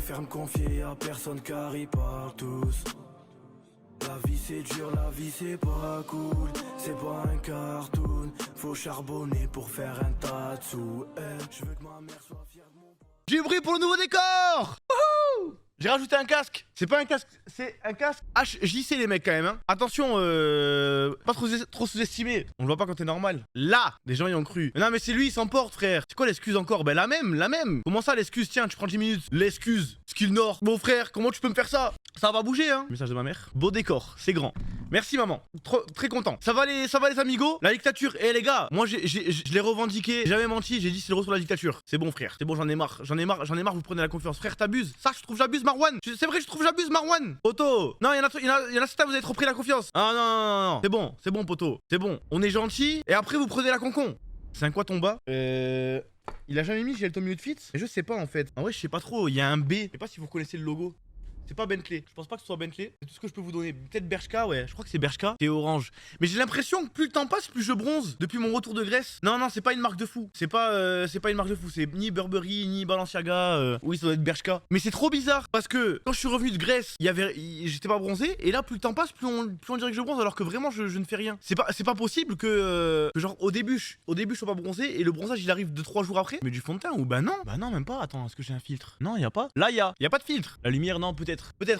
préfère me confier à personne car ils parlent tous. La vie c'est dur, la vie c'est pas cool. C'est pas un cartoon. Faut charbonner pour faire un tas de sous. Je veux que ma mère soit fière de mon... J'ai pris pour le nouveau décor. Wouhou. J'ai rajouté un casque. C'est pas un casque, c'est un casque HJC les mecs quand même hein. Attention, pas trop sous-estimé. On le voit pas quand t'es normal. Là, les gens y ont cru. Mais non mais c'est lui, il s'emporte frère. C'est quoi l'excuse encore? Ben la même. Comment ça l'excuse? Tiens, tu prends 10 minutes. L'excuse. Skill Nord. Mon frère, comment tu peux me faire ça? Ça va bouger hein. Message de ma mère. Beau décor, c'est grand. Merci maman. Très content. Ça va les amigos? La dictature. Eh les gars, moi je l'ai revendiqué. J'ai jamais menti, j'ai dit c'est le retour de la dictature. C'est bon frère. C'est bon, j'en ai marre. Vous prenez la confiance. Frère, t'abuses. Ça, je trouve j'abuse Marwan. C'est vrai, je trouve j'abuse Marwan. Poto. Non, il y en a certains, vous avez trop pris la confiance. Ah non. C'est bon poto. C'est bon. On est gentil. Et après vous prenez la concon. C'est un quoi ton bas? Il a jamais mis Gelton Mute Fit? Je sais pas en fait. En vrai, je sais pas trop. Il y a un B. Je sais pas si vous connaissez le logo. C'est pas Bentley, je pense pas que ce soit Bentley. C'est tout ce que je peux vous donner. Peut-être Bershka, ouais, je crois que c'est Bershka. C'est orange. Mais j'ai l'impression que plus le temps passe, plus je bronze depuis mon retour de Grèce. Non, c'est pas une marque de fou. C'est pas une marque de fou. C'est ni Burberry, ni Balenciaga. Oui, ça doit être Bershka. Mais c'est trop bizarre parce que quand je suis revenu de Grèce, j'étais pas bronzé. Et là, plus le temps passe, plus on dirait que je bronze alors que vraiment, je ne fais rien. C'est pas possible que genre au début, je sois pas bronzé et le bronzage il arrive 2-3 jours après. Mais du fond de teint ou bah non, même pas. Attends, est-ce que j'ai un filtre? Non, y a pas. Là, y a pas de filtre. La lumière, non, peut-être.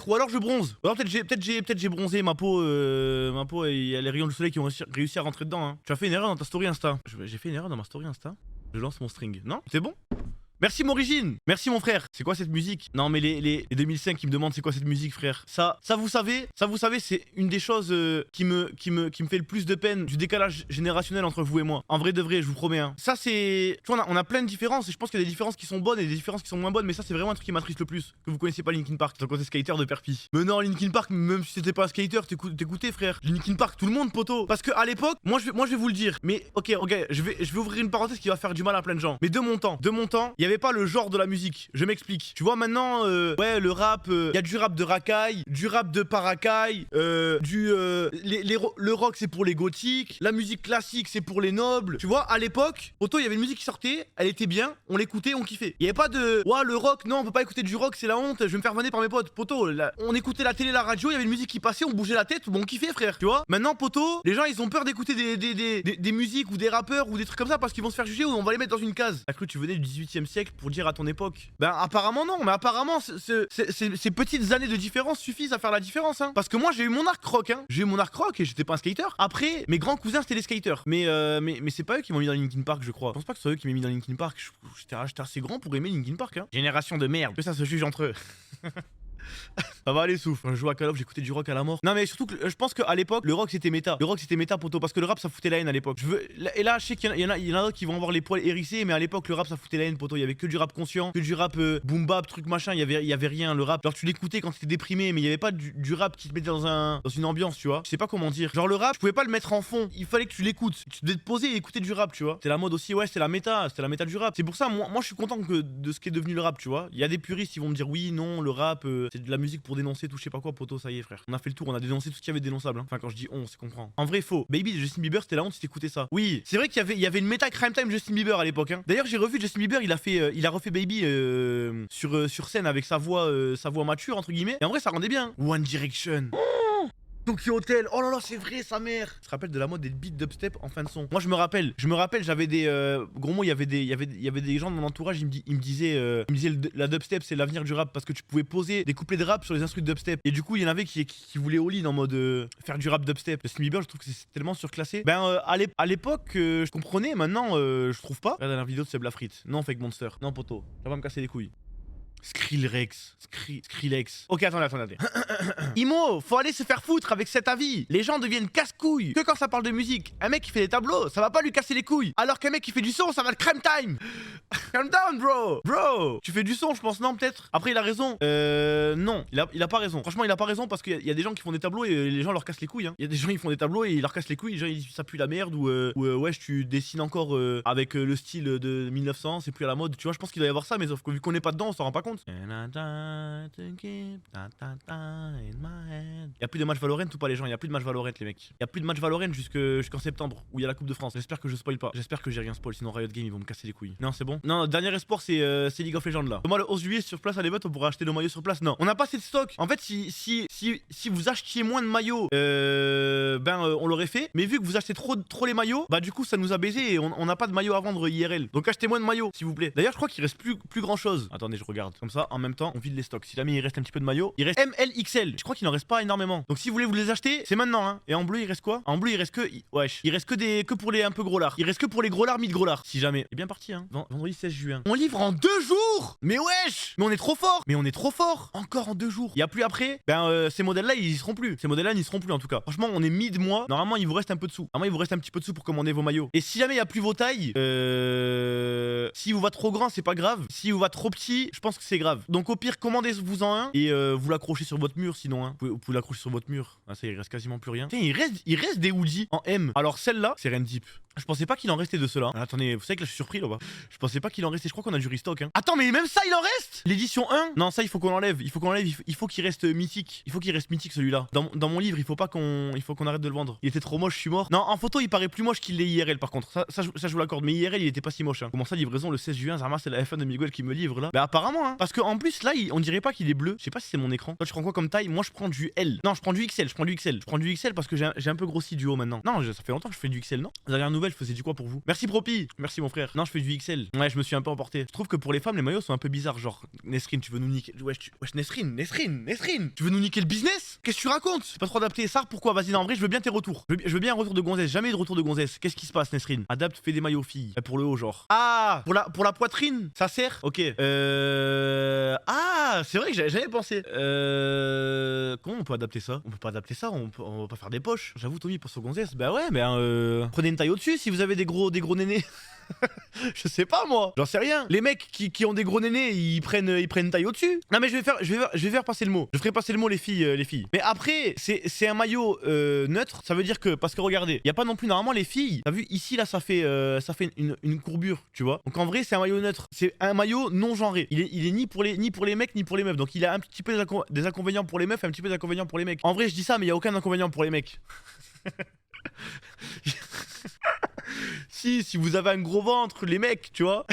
Ou alors je bronze. Ou alors peut-être j'ai bronzé ma peau et il y a les rayons du soleil qui ont réussi à rentrer dedans hein. Tu as fait une erreur dans ta story Insta. J'ai fait une erreur dans ma story Insta. Je lance mon string. Non? C'est bon? Merci Morigine. Merci mon frère. C'est quoi cette musique? Non mais les 2005 qui me demandent c'est quoi cette musique frère. Ça vous savez, c'est une des choses qui me fait le plus de peine du décalage générationnel entre vous et moi. En vrai de vrai, je vous promets hein. Ça c'est... Tu vois on a plein de différences et je pense qu'il y a des différences qui sont bonnes et des différences qui sont moins bonnes. Mais ça c'est vraiment un truc qui m'attriste le plus. Que vous connaissiez pas Linkin Park, ton côté skater de Perpi. Mais non Linkin Park, même si c'était pas un skater, t'écoutais frère. Linkin Park, tout le monde poto. Parce que à l'époque, moi je vais vous le dire. Mais ok, je vais ouvrir une parenthèse qui va faire du mal à plein de gens. Mais de mon temps, il y avait pas le genre de la musique. Je m'explique. Tu vois maintenant, ouais, le rap, y a du rap de racaille, du rap de paracaille, le rock c'est pour les gothiques, la musique classique c'est pour les nobles. Tu vois, à l'époque, auto, il y avait une musique qui sortait, elle était bien, on l'écoutait, on kiffait. Il y avait pas de, ouah, le rock, non, on peut pas écouter du rock, c'est la honte, je vais me faire vanner par mes potes. Poto, on écoutait la télé, la radio, il y avait une musique qui passait, on bougeait la tête, bon, on kiffait, frère. Tu vois, maintenant, poto, les gens ils ont peur d'écouter des musiques ou des rappeurs ou des trucs comme ça parce qu'ils vont se faire juger ou on va les mettre dans une case. T'as cru que tu venais du 18e siècle pour dire à ton époque? Ben apparemment non, mais apparemment ces petites années de différence suffisent à faire la différence hein. Parce que moi j'ai eu mon arc rock hein. J'ai eu mon arc rock et j'étais pas un skater. Après mes grands cousins c'était les skaters. Mais c'est pas eux qui m'ont mis dans Linkin Park je crois. Je pense pas que ce soit eux qui m'ont mis dans Linkin Park. J'étais assez grand pour aimer Linkin Park hein. Génération de merde. Que ça se juge entre eux. Ça va aller souffle. Je jouais à Call of, j'écoutais du rock à la mort. Non mais surtout que je pense qu'à l'époque le rock c'était méta. Le rock c'était méta poto parce que le rap ça foutait la haine à l'époque. Et là je sais qu'il y en a d'autres qui vont avoir les poils hérissés mais à l'époque le rap ça foutait la haine poto. Il y avait que du rap conscient, que du rap boom bap, truc machin, il y avait rien le rap. Genre tu l'écoutais quand t'étais déprimé mais il y avait pas du rap qui te mettait dans une ambiance, tu vois. Je sais pas comment dire. Genre le rap, je pouvais pas le mettre en fond. Il fallait que tu l'écoutes. Tu devais te poser et écouter du rap, tu vois. C'est la mode aussi, ouais, c'était la méta du rap. C'est pour ça moi je suis content de ce qui est devenu le rap, tu vois. Il y a des puristes qui vont me dire oui, non, le rap c'est de la musique pour dénoncer tout je sais pas quoi poto, ça y est frère. On a fait le tour, on a dénoncé tout ce qu'il y avait de dénonçable hein. Enfin quand je dis on, c'est comprend. En vrai faux. Baby de Justin Bieber, c'était la honte si t'écoutais ça. Oui, c'est vrai qu'il y avait une méta crime time Justin Bieber à l'époque hein. D'ailleurs, j'ai revu Justin Bieber, il a refait Baby sur scène avec sa voix mature entre guillemets. Et en vrai, ça rendait bien. One Direction. Tokyo Hotel, oh là là, c'est vrai, sa mère. Tu te rappelles de la mode des beats dubstep en fin de son? Moi, je me rappelle, j'avais des. Gros mots, il y avait des gens de mon entourage, ils me disaient la dubstep, c'est l'avenir du rap parce que tu pouvais poser des couplets de rap sur les instruments de dubstep. Et du coup, il y en avait qui voulaient all-in en mode faire du rap dubstep. Justin Bieber, je trouve que c'est tellement surclassé. Ben, à l'époque, je comprenais, maintenant, je trouve pas. La dernière vidéo de Seb Lafrite. Non, Fake Monster. Non, poto. Ça va me casser les couilles. Skrillex. Ok, attendez. Imo, faut aller se faire foutre avec cet avis. Les gens deviennent casse-couilles. Que quand ça parle de musique, un mec qui fait des tableaux, ça va pas lui casser les couilles. Alors qu'un mec qui fait du son, ça va le crime time. Calm down, bro. Bro, tu fais du son, je pense, non, peut-être. Après, il a raison. Non, il a pas raison. Franchement, il a pas raison parce qu'il y a des gens qui font des tableaux et les gens leur cassent les couilles. Hein. Il y a des gens qui font des tableaux et ils leur cassent les couilles. Les gens ils disent ça pue la merde ou wesh, tu dessines encore avec le style de 1900, c'est plus à la mode. Tu vois, je pense qu'il doit y avoir ça, mais sauf que vu qu'on est pas dedans, on s'en rend pas compte. compte. Y a plus de match Valorant ou pas les gens? Y a plus de match Valorant les mecs. Y a plus de match Valorant jusqu'en septembre où il y a la Coupe de France. J'espère que je spoil pas. J'espère que j'ai rien spoil, sinon Riot Games ils vont me casser les couilles. Non, c'est bon. Non, dernier espoir c'est League of Legends là. Moi le 11 juillet sur place à l'event on pourra acheter nos maillots sur place. Non, on n'a pas assez de stock. En fait si vous achetiez moins de maillots, on l'aurait fait. Mais vu que vous achetez trop les maillots, bah du coup ça nous a baisé et on n'a pas de maillots à vendre IRL. Donc achetez moins de maillots s'il vous plaît. D'ailleurs je crois qu'il reste plus grand chose. Attendez, je regarde. Comme ça en même temps on vide les stocks. Si jamais il reste un petit peu de maillots, il reste MLXL. Je crois qu'il n'en reste pas énormément. Donc si vous voulez vous les acheter, c'est maintenant hein. Et en bleu il reste quoi? En bleu il reste que wesh, il reste que pour les un peu gros lards. Il reste que pour les gros lards, mid-gros lards. Si jamais. C'est bien parti hein. Vendredi 16 juin. On livre en 2 jours. Mais wesh. Mais on est trop fort. Mais on est trop fort. Encore en 2 jours. Il y a plus après. Ces modèles là ils y seront plus. Ces modèles là n'y seront plus en tout cas. Franchement on est mid-mois. Normalement il vous reste un peu de sous. Normalement il vous reste un petit peu de sous pour commander vos maillots. Et si jamais il y a plus vos tailles, si vous va trop grand c'est pas grave. Si vous va trop petit, je pense que c'est grave. Donc au pire commandez-vous en un et vous l'accrochez sur votre mur sinon hein. Vous pouvez l'accrocher sur votre mur. Ah ça il reste quasiment plus rien. Tiens, il reste des hoodies en M. Alors celle-là c'est Rendip. Je pensais pas qu'il en restait de ceux-là. Ah, attendez, vous savez que là je suis surpris là-bas. Je pensais pas qu'il en restait. Je crois qu'on a du restock. Hein. Attends, mais même ça il en reste. L'édition 1. Non, ça il faut qu'on l'enlève. Il faut qu'on l'enlève. Il faut qu'il reste mythique. Il faut qu'il reste mythique celui-là. Dans mon livre, il faut qu'on arrête de le vendre. Il était trop moche, je suis mort. Non, en photo il paraît plus moche qu'il l'est IRL par contre. Ça je vous l'accorde. Mais IRL il était pas si moche. Hein. Comment ça livraison le 16 juin? Zarma c'est la F1 de Miguel qui me livre là. Bah apparemment hein. Parce qu'en plus là on dirait pas qu'il est bleu. Je sais pas si c'est mon écran. Toi tu prends quoi comme taille? Moi je prends du L. Non, je prends du XL. Je prends du XL parce que j'ai un peu grossi du haut maintenant. Non, ça fait longtemps que je fais du XL non. La dernière nouvelle je faisais du quoi pour vous? Merci Propi, merci mon frère. Non, je fais du XL. Ouais, je me suis un peu emporté. Je trouve que pour les femmes, les maillots sont un peu bizarres. Genre, Nesrine, tu veux nous niquer. Wesh, Nesrine. Tu veux nous niquer le business? Qu'est-ce que tu racontes? C'est pas trop adapté. Ça, pourquoi? Vas-y, non, en vrai, je veux bien tes retours. Je veux bien un retour de gonzesse. Jamais eu de retour de gonzesse. Qu'est-ce qui se passe, Nesrine? Adapte, fais des maillots filles. Pour le haut, genre. Ah, pour la poitrine, ça sert? Ok. Ah, c'est vrai que j'avais jamais pensé. Comment on peut adapter ça? On peut pas adapter ça, on va pas faire des poches. J'avoue, Tommy, pour ce gonzesse, bah ouais, mais prenez une taille au-dessus si vous avez des gros nénés. Je sais pas moi, j'en sais rien. Les mecs qui ont des gros nénés, ils prennent une taille au-dessus. Non mais je vais faire passer le mot. Je ferai passer le mot les filles. Mais après, c'est un maillot neutre. Ça veut dire que parce que regardez, il y a pas non plus normalement les filles. T'as vu ici là ça fait une courbure, tu vois. Donc en vrai c'est un maillot neutre. C'est un maillot non genré. Il est ni pour les mecs ni pour les meufs. Donc il a un petit peu des inconvénients pour les meufs, et un petit peu des inconvénients pour les mecs. En vrai je dis ça mais il y a aucun inconvénient pour les mecs. Si vous avez un gros ventre, les mecs, tu vois.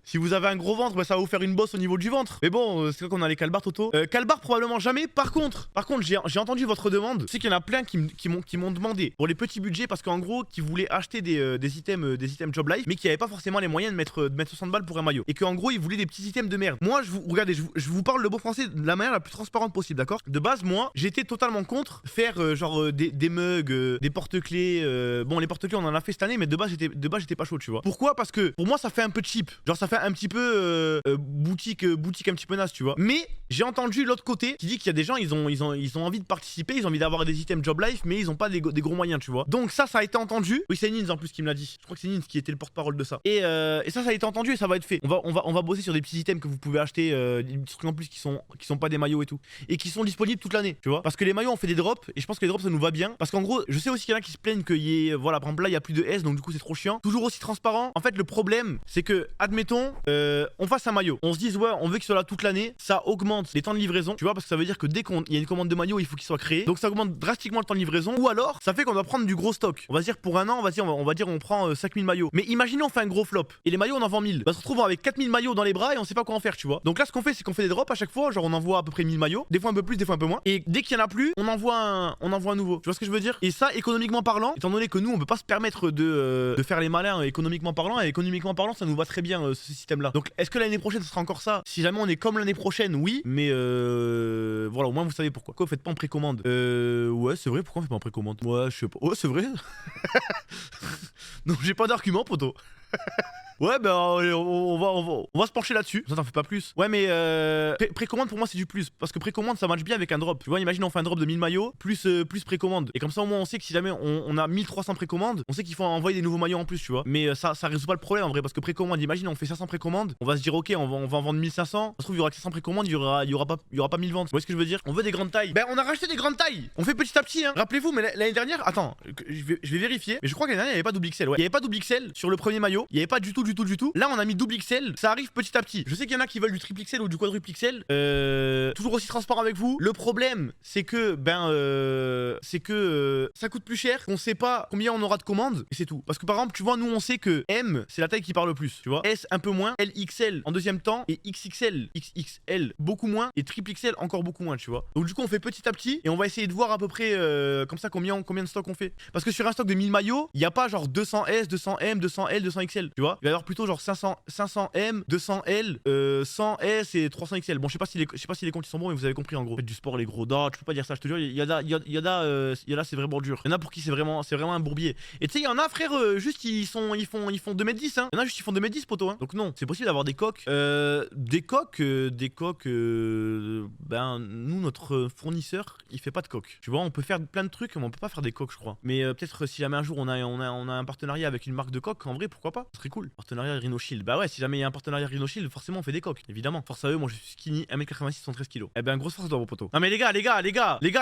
Si vous avez un gros ventre, bah ça va vous faire une bosse au niveau du ventre. Mais bon, c'est quoi qu'on a les calbars, Toto? Calbar probablement jamais. Par contre, j'ai entendu votre demande. Je sais qu'il y en a plein qui m'ont demandé pour les petits budgets parce qu'en gros, qui voulaient acheter des items Job Life, mais qui n'avaient pas forcément les moyens de mettre 60 balles pour un maillot. Et qu'en gros, ils voulaient des petits items de merde. Moi, regardez, je vous parle le beau français de la manière la plus transparente possible, d'accord? De base, moi, j'étais totalement contre faire des mugs, des porte-clés. Bon, les porte-clés, on en a fait cette année, mais de base, j'étais pas chaud, tu vois. Pourquoi? Parce que pour moi, ça fait un peu cheap. Genre, ça fait un petit peu boutique un petit peu naze, tu vois. Mais j'ai entendu l'autre côté qui dit qu'il y a des gens, ils ont envie de participer, ils ont envie d'avoir des items Job Life, mais ils ont pas des gros moyens, tu vois. Donc ça a été entendu. Oui, c'est Nins en plus qui me l'a dit. Je crois que c'est Nins qui était le porte-parole de ça. Et ça a été entendu et ça va être fait. On va bosser sur des petits items que vous pouvez acheter, des petits trucs en plus qui sont pas des maillots et tout, et qui sont disponibles toute l'année, tu vois. Parce que les maillots on fait des drops et je pense que les drops ça nous va bien. Parce qu'en gros, je sais aussi qu'il y en a qui se plaignent qu'il y ait, voilà, par exemple là il y a plus de S, donc du coup c'est trop chiant. Toujours aussi transparent. En fait, le problème c'est que, admettons, on fasse un maillot, on se dise ouais, on veut qu'il soit là toute l'année, ça augmente les temps de livraison, tu vois, parce que ça veut dire que dès qu'il y a une commande de maillot, il faut qu'il soit créé, donc ça augmente drastiquement le temps de livraison. Ou alors ça fait qu'on doit prendre du gros stock. On va dire pour un an, on va dire on prend 5000 maillots. Mais imaginez on fait un gros flop et les maillots on en vend 1000. On va se retrouver avec 4000 maillots dans les bras et on sait pas quoi en faire, tu vois. Donc là ce qu'on fait c'est qu'on fait des drops à chaque fois, genre on envoie à peu près 1000 maillots, des fois un peu plus, des fois un peu moins. Et dès qu'il y en a plus, on envoie un nouveau. Tu vois ce que je veux dire? Et ça économiquement parlant, étant donné que nous on peut pas se permettre de faire les malins économiquement parlant, et économiquement parlant ça nous va très bien ce système là. Donc est-ce que l'année prochaine ce sera encore ça? Si jamais on est comme l'année prochaine, oui, mais voilà, au moins vous savez pourquoi. Quoi, vous faites pas en précommande? Ouais, c'est vrai, pourquoi on fait pas en précommande? Ouais, je sais pas. Ouais, c'est vrai. Non, j'ai pas d'argument, poto. Ouais, ben on va se pencher là-dessus. Ça t'en fais pas plus. Ouais, mais précommande pour moi c'est du plus. Parce que précommande ça match bien avec un drop. Tu vois, imagine on fait un drop de 1000 maillots plus précommande. Et comme ça au moins on sait que si jamais on a 1300 précommandes, on sait qu'il faut envoyer des nouveaux maillots en plus, tu vois. Mais ça résout pas le problème en vrai. Parce que précommande, imagine on fait 500 500 précommandes, on va se dire ok, on va en vendre 1500. Ça se trouve, il y aura que 500 précommandes, il y aura pas 1000 ventes. Vous voyez ce que je veux dire? On veut des grandes tailles. Ben, on a racheté des grandes tailles. On fait petit à petit, hein. Rappelez-vous, mais l'année dernière, attends, je vais vérifier. Mais je crois que l'année dernière, il n'y avait pas double XL. Ouais. Il n'y avait pas double XL sur le premier maillot. Il n'y avait pas du tout. Là, on a mis double XL. Ça arrive petit à petit. Je sais qu'il y en a qui veulent du triple XL ou du quadruple XL. Toujours aussi transparent avec vous. Le problème, c'est que, ça coûte plus cher. On sait pas combien on aura de commandes. Et c'est tout. Parce que par exemple, tu vois, nous, on sait que M, c'est la taille qui parle le plus. Tu vois. S, un peu moins. LXL en deuxième temps. Et XXL beaucoup moins. Et triple XL encore beaucoup moins, tu vois. Donc, du coup, on fait petit à petit. Et on va essayer de voir à peu près, comme ça, combien de stocks on fait. Parce que sur un stock de 1000 maillots, il n'y a pas genre 200S, 200M, 200L, 200XL. Tu vois. Il va y avoir plutôt genre 500M, 200L, 100S et 300XL. Bon, je sais pas si les comptes ils sont bons, mais vous avez compris en gros. Faites du sport, les gros dots, je peux pas dire ça, je te jure. Il y a là, c'est vraiment dur. Il y en a pour qui c'est vraiment un bourbier. Et tu sais, il y en a, frère, juste ils font 2m10, hein. Il y en a juste ils font 2m10, poteau, hein. Donc non, c'est possible d'avoir des coques. Nous, notre fournisseur, il fait pas de coques. Tu vois, on peut faire plein de trucs, mais on peut pas faire des coques, je crois. Mais peut-être si jamais un jour on a un partenariat avec une marque de coques, en vrai, pourquoi pas? Ce serait cool. Partenariat Rhino Shield. Bah ouais, si jamais il y a un partenariat Rhino Shield, forcément on fait des coques, évidemment. Force à eux, moi je suis skinny, 1m86, 113 kg. Eh ben, grosse force dans vos poteaux. Non mais les gars,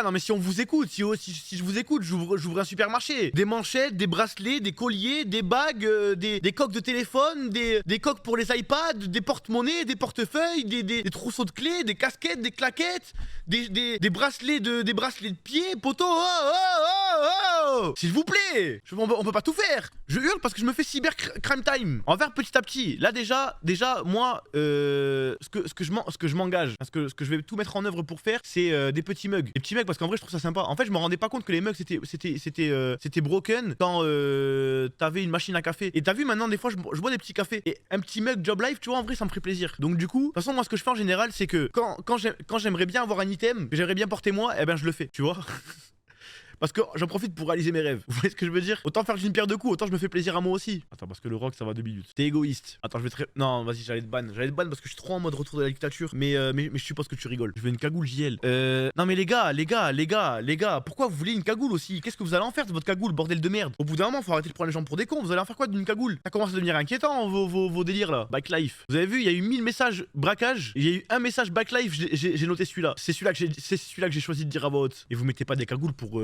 non mais si on vous écoute, si je vous écoute, j'ouvre un supermarché. Des manchettes, des bracelets, des colliers, des bagues, des coques de téléphone, des coques pour les iPads, des porte-monnaies, des portefeuilles, des trousseaux de clés, des casquettes, des claquettes, des bracelets de pied, poteau. Oh s'il vous plaît, on peut pas tout faire. Je hurle parce que je me fais cyber crime time. On va faire petit à petit. Là déjà moi, ce que je m'engage, ce que je vais tout mettre en œuvre pour faire, c'est des petits mugs. Des petits mugs parce qu'en vrai je trouve ça sympa. En fait je me rendais pas compte que les mugs c'était broken quand t'avais une machine à café. Et t'as vu maintenant des fois je bois des petits cafés. Et un petit mug Job Life, tu vois, en vrai ça me ferait plaisir. Donc du coup, de toute façon moi ce que je fais en général c'est que quand j'aimerais bien avoir un item que j'aimerais bien porter moi, eh ben je le fais, tu vois. Parce que j'en profite pour réaliser mes rêves. Vous voyez ce que je veux dire? Autant faire d'une pierre deux coups, autant je me fais plaisir à moi aussi. Attends, parce que le rock ça va 2 minutes. T'es égoïste. Attends, je vais te. Non, vas-y, j'allais te ban. Parce que je suis trop en mode retour de la dictature. Mais je suppose que tu rigoles. Je veux une cagoule JL. Non, mais les gars, pourquoi vous voulez une cagoule aussi? Qu'est-ce que vous allez en faire de votre cagoule, bordel de merde? Au bout d'un moment, faut arrêter de prendre les gens pour des cons. Vous allez en faire quoi d'une cagoule? Ça commence à devenir inquiétant, vos délires là. Backlife. Vous avez vu, il y a eu 1000 messages braquage. Il y a eu un message backlife, j'ai noté celui-là. C'est celui-là que j'ai choisi de dire à voix haute. Et vous mettez pas des cagoules pour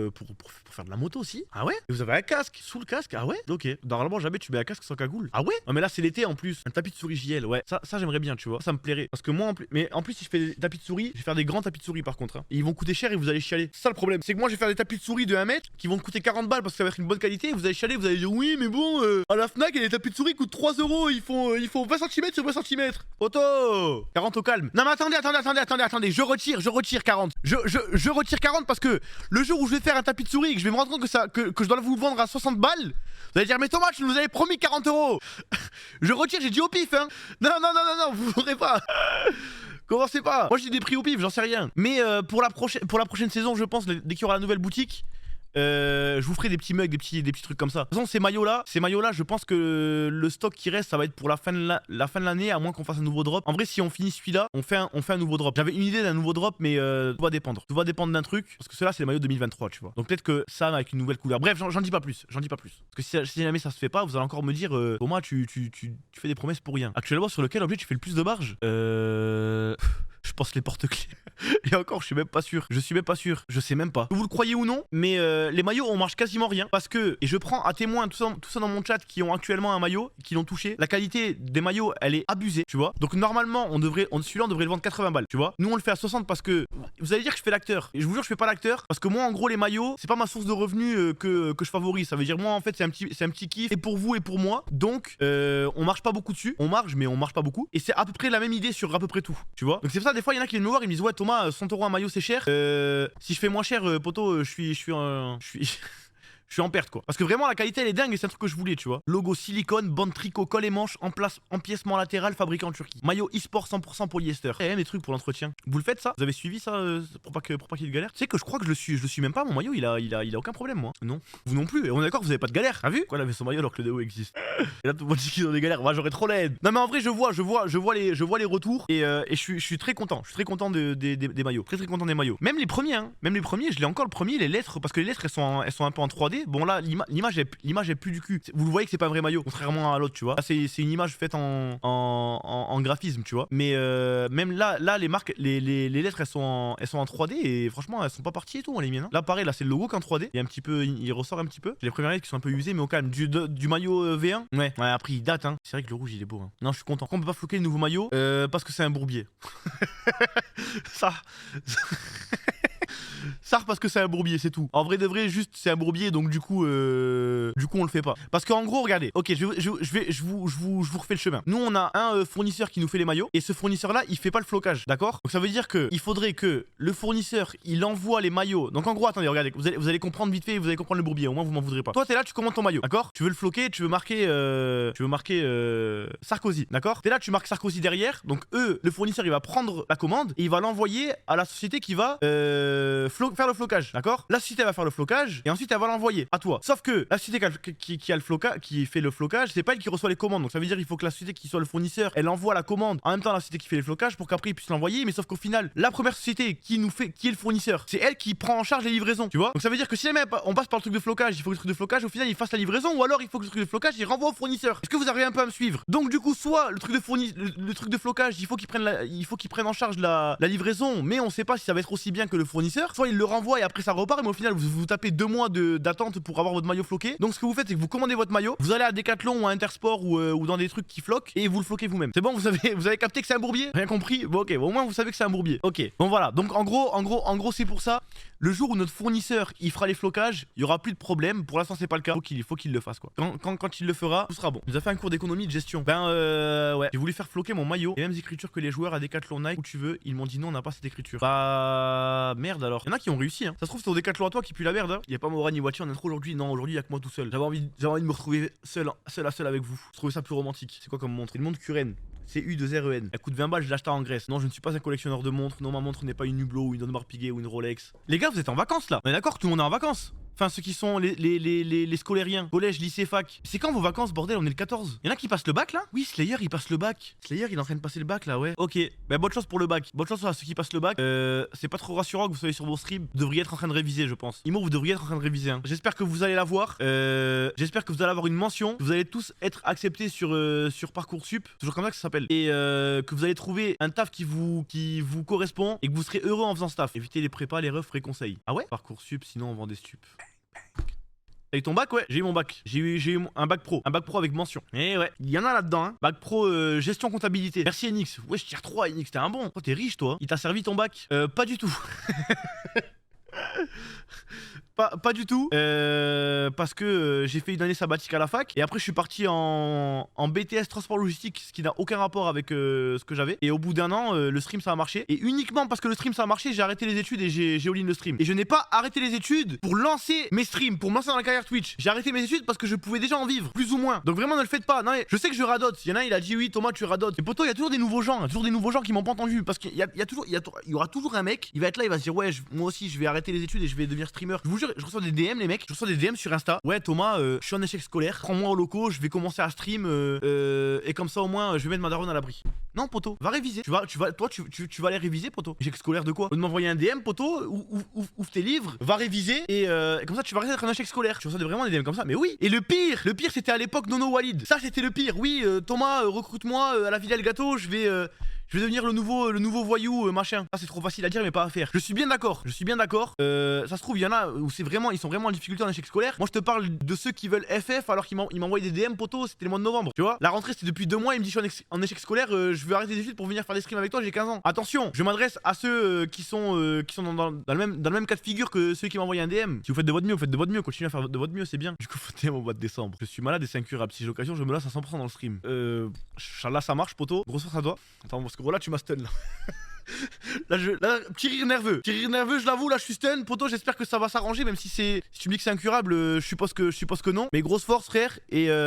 faire de la moto aussi? Ah ouais? Et vous avez un casque sous le casque? Ah ouais? Ok. Normalement jamais tu mets un casque sans cagoule. Ah ouais? Non mais là c'est l'été en plus. Un tapis de souris JL, ouais. Ça j'aimerais bien, tu vois. Ça me plairait. Parce que moi en plus si je fais des tapis de souris, je vais faire des grands tapis de souris par contre, hein. Et ils vont coûter cher et vous allez chialer. C'est ça le problème. C'est que moi je vais faire des tapis de souris de 1 mètre qui vont coûter 40 balles parce que ça va être une bonne qualité et vous allez chialer, vous allez dire oui mais bon à la Fnac les tapis de souris coûtent 3 euros, ils font 20 cm sur 20 cm. Auto 40 au calme. Non mais attendez, je retire 40. Je retire 40 parce que le jour où je vais faire un tapis de souris et que je vais me rendre compte que je dois vous le vendre à 60 balles, vous allez dire mais Thomas tu nous avais promis 40 euros. Je retire, j'ai dit au pif hein. Non, vous l'aurez pas. Commencez pas. Moi j'ai des prix au pif, j'en sais rien. Mais pour la prochaine saison je pense, dès qu'il y aura la nouvelle boutique, je vous ferai des petits mugs, des petits trucs comme ça. De toute façon, ces maillots là, je pense que le stock qui reste, ça va être pour la fin de l'année, à moins qu'on fasse un nouveau drop. En vrai, si on finit celui-là, on fait un nouveau drop. J'avais une idée d'un nouveau drop, mais tout va dépendre. Tout va dépendre d'un truc, parce que ceux-là, c'est les maillots 2023, tu vois. Donc peut-être que ça avec une nouvelle couleur. Bref, j'en dis pas plus. Parce que si jamais ça se fait pas, vous allez encore me dire, au moins tu fais des promesses pour rien. Actuellement, sur lequel objet tu fais le plus de marge? Je pense les porte-clés. Et encore, je suis même pas sûr. Je sais même pas. Vous le croyez ou non, mais les maillots, on marche quasiment rien. Parce que, et je prends à témoin tout ça dans mon chat qui ont actuellement un maillot, qui l'ont touché. La qualité des maillots, elle est abusée, tu vois. Donc normalement, celui-là, on devrait le vendre 80 balles, tu vois. Nous, on le fait à 60 parce que vous allez dire que je fais l'acteur. Et je vous jure, je fais pas l'acteur. Parce que moi, en gros, les maillots, c'est pas ma source de revenus que je favorise. Ça veut dire, moi, en fait, c'est un petit kiff. Et pour vous et pour moi. Donc, on marche pas beaucoup dessus. On marche, mais on marche pas beaucoup. Et c'est à peu près la même idée sur à peu près tout, tu vois. Donc c'est pour ça, des fois, il y en a qui viennent me voir, ils me disent ouais Thomas, 100 euros un maillot c'est cher. Si je fais moins cher, poto, je suis en perte quoi. Parce que vraiment la qualité elle est dingue et c'est un truc que je voulais, tu vois. Logo silicone, bande tricot, col et manche, empiècement latéral, fabriqué en Turquie. Maillot e-sport 100% polyester. Et des trucs pour l'entretien. Vous le faites ça? Vous avez suivi ça pour pas qu'il y ait de galère? Tu sais que je crois que je le suis même pas, mon maillot il a aucun problème moi. Non. Vous non plus. Et on est d'accord que vous avez pas de galère. T'as vu? Quoi, il avait son maillot alors que le DO existe. Et là tout le monde dit qu'ils ont des galères. Moi j'aurais trop l'aide. Non mais en vrai je vois les retours et je suis très content. Je suis très content des maillots. Très content des maillots. Même les premiers, je l'ai encore le premier, les lettres, parce que les lettres elles sont un peu en 3D 3D. Bon là l'image est plus du cul. Vous le voyez que c'est pas un vrai maillot, contrairement à l'autre, tu vois. Là, c'est une image faite en graphisme, tu vois. Mais même là les marques, les lettres elles sont en 3D et franchement elles sont pas parties et tout, les miennes. Hein. Là pareil, là c'est le logo qu'en 3D. Il ressort un petit peu. J'ai les premières lettres qui sont un peu usées, mais au calme. Du maillot V1. Ouais, après il date, hein. C'est vrai que le rouge il est beau. Hein. Non, je suis content. On peut pas floquer le nouveau maillot parce que c'est un bourbier. Ça. Ça parce que c'est un bourbier, c'est tout. En vrai de vrai, juste c'est un bourbier, donc du coup on le fait pas. Parce qu'en gros, regardez, ok, je vous refais le chemin. Nous on a un fournisseur qui nous fait les maillots, et ce fournisseur là il fait pas le flocage, d'accord? Donc ça veut dire que il faudrait que le fournisseur il envoie les maillots. Donc en gros, attendez, regardez, vous allez comprendre vite fait, vous allez comprendre le bourbier, au moins vous m'en voudrez pas. Toi t'es là, tu commandes ton maillot, d'accord? Tu veux le floquer, tu veux marquer Sarkozy, d'accord? T'es là, tu marques Sarkozy derrière, donc le fournisseur il va prendre la commande et il va l'envoyer à la société qui va faire le flocage, d'accord? La société va faire le flocage et ensuite elle va l'envoyer à toi. Sauf que la société qui fait le flocage, c'est pas elle qui reçoit les commandes. Donc ça veut dire qu'il faut que la société qui soit le fournisseur, elle envoie la commande en même temps à la société qui fait les flocages pour qu'après ils puissent l'envoyer. Mais sauf qu'au final, la première société qui est le fournisseur, c'est elle qui prend en charge les livraisons, tu vois? Donc ça veut dire que si jamais on passe par le truc de flocage, il faut que le truc de flocage au final il fasse la livraison, ou alors il faut que le truc de flocage il renvoie au fournisseur. Est-ce que vous arrivez un peu à me suivre? Donc du coup, soit le truc de flocage, il faut qu'il prenne en charge la livraison, mais on sait pas si ça va être aussi bien que le fournisseur. Soit il le renvoie et après ça repart, mais au final vous tapez 2 mois d'attente pour avoir votre maillot floqué. Donc ce que vous faites, c'est que vous commandez votre maillot, vous allez à Decathlon ou à Intersport ou dans des trucs qui floquent et vous le floquez vous-même. C'est bon, vous avez capté que c'est un bourbier? Rien compris? Bon ok, bon, au moins vous savez que c'est un bourbier. Ok, bon voilà, donc en gros c'est pour ça. Le jour où notre fournisseur il fera les flocages, il y aura plus de problème. Pour l'instant c'est pas le cas, faut qu'il le fasse quoi. Quand il le fera, tout sera bon. Il nous a fait un cours d'économie de gestion. Ouais, j'ai voulu faire floquer mon maillot, les mêmes écritures que les joueurs à Decathlon, Nike, où tu veux. Ils m'ont dit non, on n'a pas cette écriture. Bah merde alors. Il y en a qui ont réussi, hein. Ça se trouve c'est au Decathlon à toi qui pue la merde, hein. Il y a pas Mora ni voiture en intro aujourd'hui. Non, aujourd'hui il y a que moi tout seul. J'avais envie de me retrouver seul avec vous. Je trouvais ça plus romantique. C'est quoi comme montre? Une montre Kuren. C'est U2REN. Elle coûte 20 balles, je l'ai acheté en Grèce. Non, je ne suis pas un collectionneur de montres. Non, ma montre n'est pas une Hublot ou une Audemars Piguet ou une Rolex. Les gars, vous êtes en vacances là? On est d'accord, tout le monde est en vacances. Enfin, ceux qui sont les scolairiens, collège, lycée, fac. C'est quand vos vacances, bordel? On est le 14. Y'en a qui passent le bac là? Oui, Slayer il passe le bac. Slayer il est en train de passer le bac là, ouais. Ok, bah bonne chance pour le bac. Bonne chance à ceux qui passent le bac. C'est pas trop rassurant que vous soyez sur vos streams. Vous devriez être en train de réviser, je pense. Imo, vous devriez être en train de réviser. Hein. J'espère que vous allez l'avoir. J'espère que vous allez avoir une mention. Que vous allez tous être acceptés sur Parcoursup. Toujours comme ça que ça s'appelle. Et que vous allez trouver un taf qui vous correspond et que vous serez heureux en faisant ce taf. Évitez les prépas, les refs, conseils. Ah ouais? Parcoursup, sinon on vend des stupes. T'as eu ton bac? Ouais, j'ai eu mon bac. J'ai eu un bac pro. Un bac pro avec mention. Et ouais, il y en a là-dedans, hein. Bac pro gestion comptabilité. Merci Enix. Ouais, je tire 3 Enix, t'es un bon. Toi, t'es riche, toi. Il t'a servi ton bac? Pas du tout. Pas du tout, parce que j'ai fait une année sabbatique à la fac et après je suis parti en BTS transport logistique, ce qui n'a aucun rapport avec ce que j'avais. Et au bout d'un an, le stream ça a marché. Et uniquement parce que le stream ça a marché, j'ai arrêté les études et j'ai all-in le stream. Et je n'ai pas arrêté les études pour lancer mes streams, pour me lancer dans la carrière Twitch. J'ai arrêté mes études parce que je pouvais déjà en vivre, plus ou moins. Donc vraiment ne le faites pas. Non, je sais que je radote. Il y en a, il a dit oui, Thomas, tu radotes. Et poto, il y a toujours des nouveaux gens, qui m'ont pas entendu. Parce qu'il y aura toujours un mec, il va être là, il va se dire ouais, moi aussi je vais arrêter les études et je vais devenir streamer. Je vous jure, je reçois des DM les mecs, je reçois des DM sur Insta. Ouais Thomas, je suis en échec scolaire, prends-moi au locaux, je vais commencer à stream et comme ça au moins je vais mettre ma daronne à l'abri. Non poto, va réviser. Tu vas aller réviser poto. Échec scolaire de quoi? Au lieu de m'envoyer un DM poto, ouvre tes livres, va réviser et comme ça tu vas arrêter d'être un échec scolaire. Tu reçois vraiment des DM comme ça. Mais oui. Et le pire c'était à l'époque Nono Walid. Ça c'était le pire. Oui Thomas, recrute-moi à la filiale gâteau, je vais devenir le nouveau voyou machin. Ça c'est trop facile à dire mais pas à faire. Je suis bien d'accord. Ça se trouve il y en a où ils sont vraiment en difficulté en échec scolaire. Moi je te parle de ceux qui veulent FF alors qu'ils m'envoient des DM poto, c'était le mois de novembre. Tu vois, la rentrée c'était depuis 2 mois, il me dit je suis en échec scolaire, je veux arrêter les études pour venir faire des streams avec toi, j'ai 15 ans. Attention, je m'adresse à ceux qui sont dans le même cas de figure que ceux qui m'envoient un DM. Si vous faites de votre mieux, continuez à faire de votre mieux, c'est bien. Du coup faut DM au mois de décembre. Je suis malade et c'est incurable. Si j'ai l'occasion, je me lasse à 100% dans le stream. Là ça marche poto. Grosse force à toi. Attends parce que voilà tu m'as stun là. Là, petit rire nerveux, je l'avoue, là je suis stun, poto, j'espère que ça va s'arranger, même si tu me dis que c'est incurable, je suppose que non, mais grosse force frère, frère,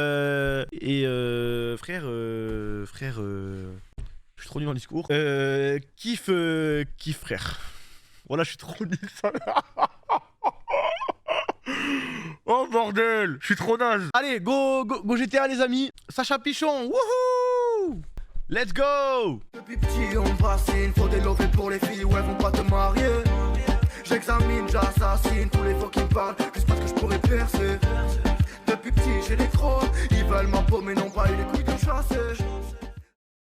je suis trop nul dans le discours, kiffe frère, voilà je suis trop nul ça. Oh bordel, je suis trop naze. Allez, go GTA les amis, Sacha Pichon, wouhou. Let's go! Depuis petit on brassine, faut des lovés pour les filles, ouais vont pas te marier. J'examine, j'assassine tous les faux qui me parlent juste parce que je pourrais percer. Depuis petit j'ai les crocs, ils veulent ma peau mais n'ont pas eu les couilles de chasser.